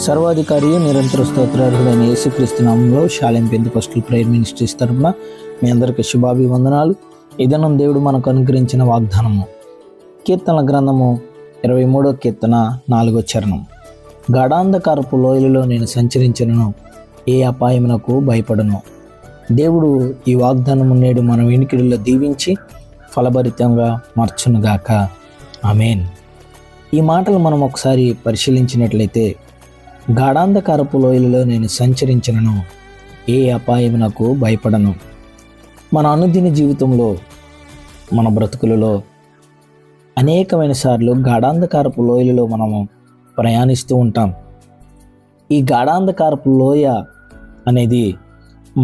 సర్వాధికారి నిరంతర స్తోత్రార్హుడైన యేసుక్రీస్తు నామంలో షాలేం పెంతెకోస్టల్ ప్రేయర్ మినిస్ట్రీస్ తరపున మీ అందరికీ శుభాభివందనాలు. ఈ దినం దేవుడు మనకు అనుగ్రహించిన వాగ్దానము కీర్తనల గ్రంథము 23వ కీర్తన 4వ చరణం. గాఢాంధకారపు లోయలలో నేను సంచరించినను ఏ అపాయమునకు భయపడను. దేవుడు ఈ వాగ్దానము నేడు మన వినికిడిలో దీవించి ఫలభరితంగా మార్చునుగాక. ఆమేన్. ఈ మాటలు మనం ఒకసారి పరిశీలించినట్లయితే, గాఢాంధకారపు లోయలలో నేను సంచరించినను ఏ అపాయమునకు భయపడను. మన అనుదిన జీవితంలో, మన బ్రతుకులలో అనేకమైన సార్లు గాఢాంధకారపు లోయలలో మనము ప్రయాణిస్తూ ఉంటాం. ఈ గాఢాంధకారపు లోయ అనేది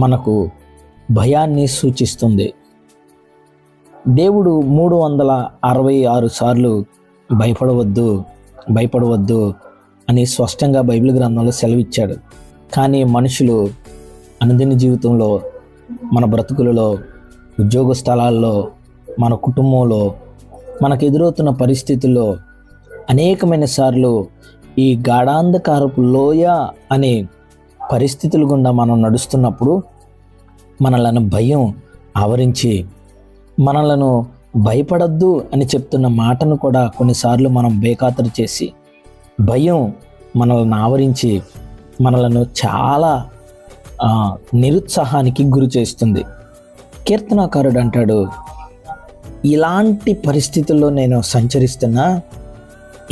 మనకు భయాన్ని సూచిస్తుంది. దేవుడు 366 సార్లు భయపడవద్దు అని స్పష్టంగా బైబిల్ గ్రంథంలో సెలవిచ్చాడు. కానీ మనుషులు అనుదిన జీవితంలో, మన బ్రతుకులలో, ఉద్యోగ స్థలాల్లో, మన కుటుంబంలో, మనకు ఎదురవుతున్న పరిస్థితుల్లో అనేకమైన సార్లు ఈ గాఢాంధకారపు లోయ అనే పరిస్థితుల గుండా మనం నడుస్తున్నప్పుడు మనలను భయం ఆవరించి, మనలను భయపడద్దు అని చెప్తున్న మాటను కూడా కొన్నిసార్లు మనం బేఖాతరు చేసి, భయం మనల్ని ఆవరించి మనలను చాలా నిరుత్సాహానికి గురి చేస్తుంది. కీర్తనాకారుడు అంటాడు, ఇలాంటి పరిస్థితుల్లో నేను సంచరిస్తున్నా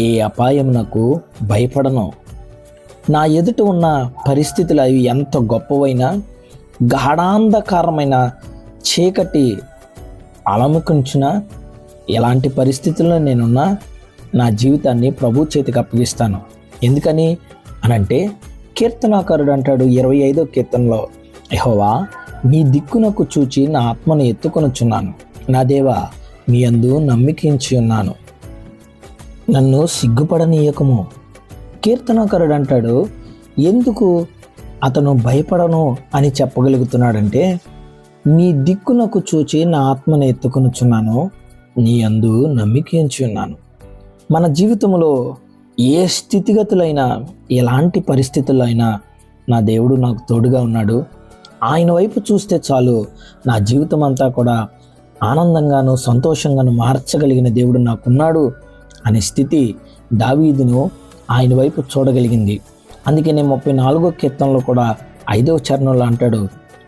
ఏ అపాయమునకు భయపడను. నా ఎదుట ఉన్న పరిస్థితులు అవి ఎంత గొప్పవైనా, గాఢాంధకారమైన చీకటి అలముకుంచిన ఎలాంటి పరిస్థితుల్లో నేనున్నా నా జీవితాన్ని ప్రభు చేతికి అప్పగిస్తాను. ఎందుకని అనంటే, కీర్తనాకారుడు అంటాడు 25వ కీర్తనలో, యెహోవా నీ దిక్కునకు చూచి నా ఆత్మను ఎత్తుకొనుచున్నాను. నా దేవా నీ యందు నమ్మికించి ఉన్నాను, నన్ను సిగ్గుపడనీయకము. కీర్తనాకారుడు అంటాడు, ఎందుకు అతను భయపడను అని చెప్పగలుగుతున్నాడంటే, నీ దిక్కునకు చూచి నా ఆత్మను ఎత్తుకొనుచున్నాను, నీ యందు నమ్మికించి ఉన్నాను. మన జీవితంలో ఏ స్థితిగతులైనా, ఎలాంటి పరిస్థితుల్లో అయినా నా దేవుడు నాకు తోడుగా ఉన్నాడు, ఆయన వైపు చూస్తే చాలు నా జీవితం అంతా కూడా ఆనందంగాను సంతోషంగాను మార్చగలిగిన దేవుడు నాకున్నాడు అనే స్థితి దావీదును ఆయన వైపు చూడగలిగింది. అందుకనే 34వ కీర్తనలో కూడా 5వ చరణంలో అంటాడు,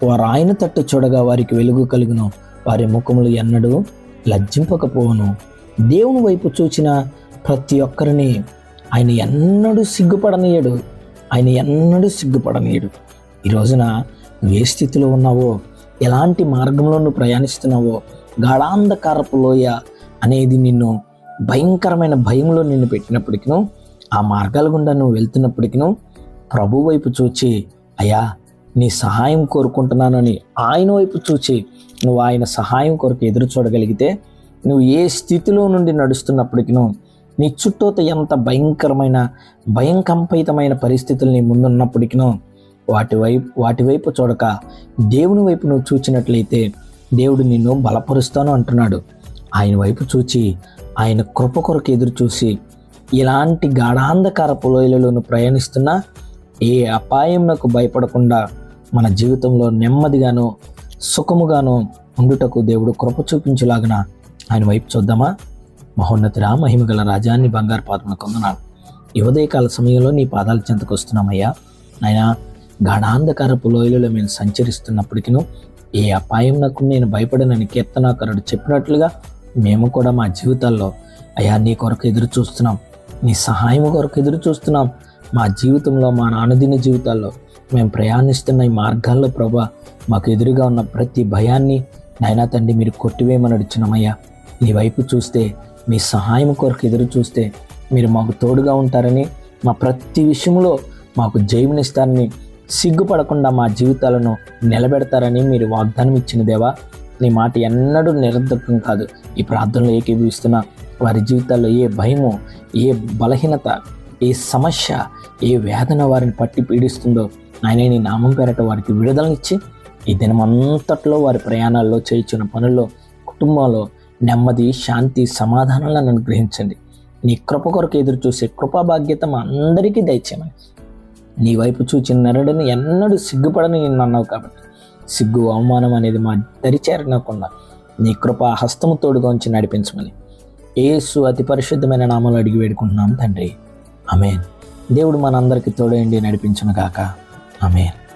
వారు ఆయన తట్టు చూడగా వారికి వెలుగు కలుగును, వారి ముఖములు ఎన్నడూ లజ్జింపకపోవును. దేవుని వైపు చూచిన ప్రతి ఒక్కరిని ఆయన ఎన్నడూ సిగ్గుపడనీయడు. ఈ రోజున నువ్వు ఏ స్థితిలో ఉన్నావో, ఎలాంటి మార్గంలో నువ్వు ప్రయాణిస్తున్నావో, గాఢాంధకారపు లోయ అనేది నిన్ను భయంకరమైన భయంలో నిన్ను పెట్టినప్పటికీ, ఆ మార్గాల గుండా నువ్వు వెళ్తున్నప్పటికీ ప్రభు వైపు చూచి, అయ్యా నీ సహాయం కోరుకుంటున్నానని ఆయన వైపు చూచి నువ్వు ఆయన సహాయం కొరకు ఎదురు చూడగలిగితే, నువ్వు ఏ స్థితిలో నుండి నడుస్తున్నప్పటికీ, నీ చుట్టూత ఎంత భయంకరమైన భయంకంపితమైన పరిస్థితులు నీ ముందున్నప్పటికీ వాటి వైపు చూడక దేవుని వైపు నువ్వు చూచినట్లయితే దేవుడు నిన్ను బలపరుస్తాను అంటున్నాడు. ఆయన వైపు చూచి, ఆయన కృప కొరకు ఎదురు చూసి, ఇలాంటి గాఢాంధకారపు లోయలలో నువ్వు ప్రయాణిస్తున్నా ఏ అపాయంకు భయపడకుండా మన జీవితంలో నెమ్మదిగాను సుఖముగాను ఉండుటకు దేవుడు కృప చూపించులాగన ఆయన వైపు చూద్దామా? మహోన్నతుడా, మహిమగల రాజాన్ని బంగారు పాదమున కొందనాలు. ఈ ఉదయకాల సమయంలో నీ పాదాల చెంతకు వస్తున్నామయ్యా. నాయనా, గాఢాంధకారపు లోయలలో మేము సంచరిస్తున్నప్పటికీ ఏ అపాయంకు నేను భయపడనని కీర్తనాకారుడు చెప్పినట్లుగా మేము కూడా మా జీవితాల్లో అయ్యా నీ కొరకు ఎదురు చూస్తున్నాం, నీ సహాయం కొరకు ఎదురు చూస్తున్నాం. మా జీవితంలో, మా అనుదిన జీవితాల్లో మేము ప్రయాణిస్తున్న ఈ మార్గాల్లో ప్రభా మాకు ఎదురుగా ఉన్న ప్రతి భయాన్ని నాయనా తండ్రి మీరు కొట్టివేయమని అడుగుతున్నామయ్యా. నీ వైపు చూస్తే, మీ సహాయం కొరకు ఎదురు చూస్తే మీరు మాకు తోడుగా ఉంటారని, మా ప్రతి విషయంలో మాకు జయమునిస్తారని, సిగ్గుపడకుండా మా జీవితాలను నిలబెడతారని మీరు వాగ్దానం ఇచ్చిన దేవా, నీ మాట ఎన్నడూ నిరర్ధకం కాదు. ఈ ప్రార్థనలో ఏకీభవిస్తున్న వారి జీవితాల్లో ఏ భయము, ఏ బలహీనత, ఏ సమస్య, ఏ వేదన వారిని పట్టి పీడిస్తుందో ఆయన నీ నామం పేరట వారికి విడుదలనిచ్చి ఈ దినమంతట్లో వారి ప్రయాణాల్లో, చేయించిన పనుల్లో, కుటుంబంలో నెమ్మది, శాంతి, సమాధానాలను అనుగ్రహించండి. నీ కృప కొరకు ఎదురు చూసే కృపా భాగ్యత మా అందరికీ దయచేయమని నీ వైపు చూచిన నరుడిని ఎన్నడూ సిగ్గుపడని నిన్ను అన్నావు కాబట్టి సిగ్గు అవమానం అనేది మా దరి చేరనకుండా నీ కృపా హస్తము తోడుగా ఉంచి నడిపించమని యేసు అతి పరిశుద్ధమైన నామంలో అడిగి వేడుకుంటున్నాం తండ్రి. ఆమేన్. దేవుడు మనందరికీ తోడేండి నడిపించును గాక. ఆమేన్.